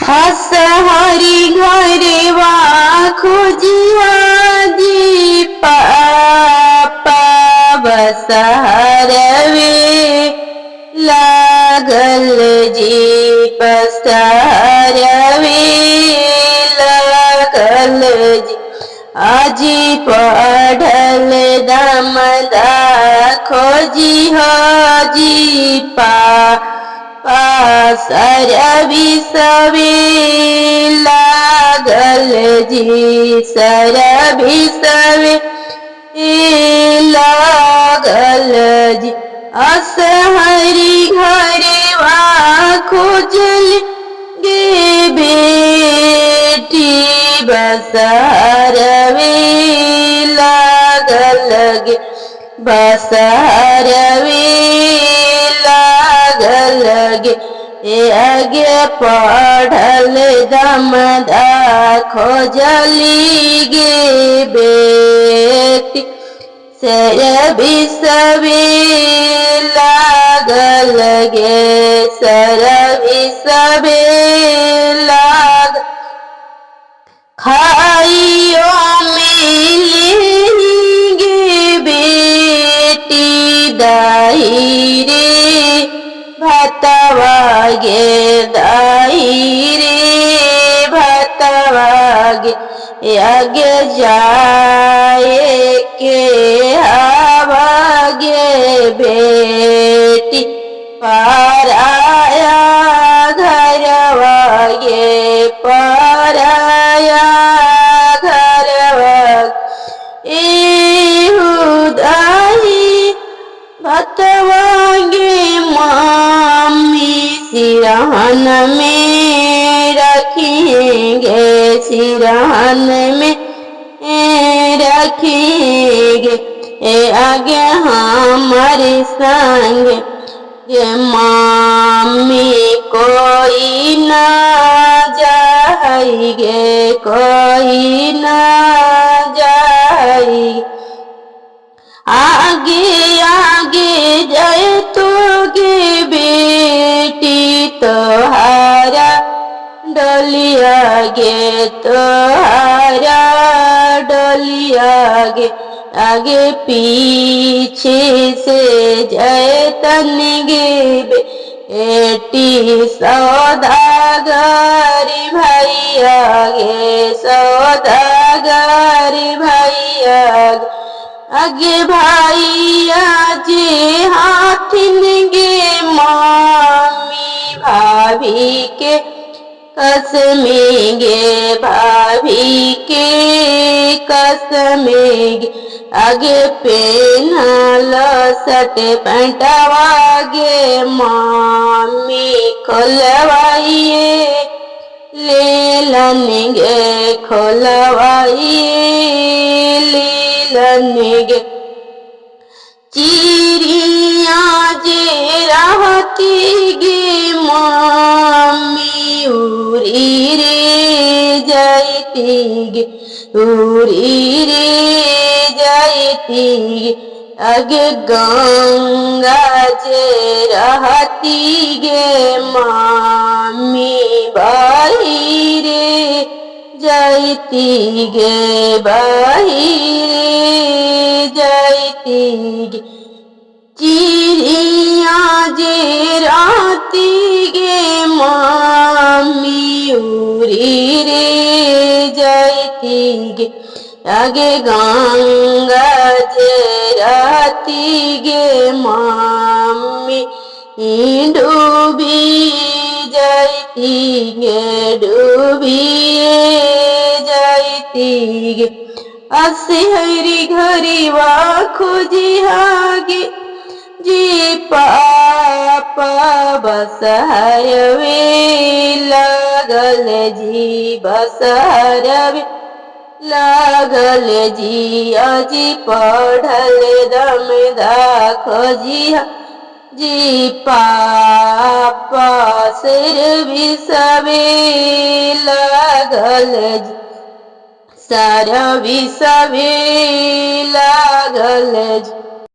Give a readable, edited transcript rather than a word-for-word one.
हस हरि घरे वा खोजिया जी पापा बस हरवे लागल जी पसरवे लागल जी आजी पढ़ल दमदा खोजी हाजी सरबी सवे लागल जी सरबी सवे लागल जी अस हरि घरे वा खोजल गे बेटी बसरवे लागल गे बसरवे लागल गे आगे पढ़ल दमदा खोजली गे बेटी सरबी सवे लागल गे सरबी सवे लाग खाइयो मिली गे बेटी दाई रे भतवा गे दाई रे भतवा गे आगे जाए के हवा गे बेटी पराया घरवा गे पराया घरवा दाई भतवा गे मामी सिरहन में रखेंगे सिरहन में रखेंगे आगे हमारे संग ये मामी कोई ना जाएगे कोई ना जाएगी आगे आगे जाए तो गे बेटी तोहारा डोलिया गे तोहारा डोलिया गे आगे पीछे से जाए तन गे बेटी सौदागरी भैया गे सौदागरी भैया आगे भैया जे हाथिन गे मामी भाभी के कसमे गे भाभी के कसमे गे आगे पेनल सट पैंटवा गे मामी खोलवाइए लेलन गे खोलवाइए लेलन गे चिड़िया जे रहती गे मामी उड़ी रे जाती गे उड़ी रे जाती गे आगे गंगा जे रहती गे मामी बाही रे जाती गे बाही रे जाती गे चिड़िया जे रहती गे मामी उड़ी रे जाती गे आगे गंगा जे रहती गे मामी डूबी जाती गे डूबी जाती गे असे हरि घरी वा खोजी हागे जी पापा बस हरवे लागल जी बस हरवे लागल जी अजी पढ़ल दमदा खोजी जी पापा सिर भी सवे लागल जी सर भी सवे लागल जी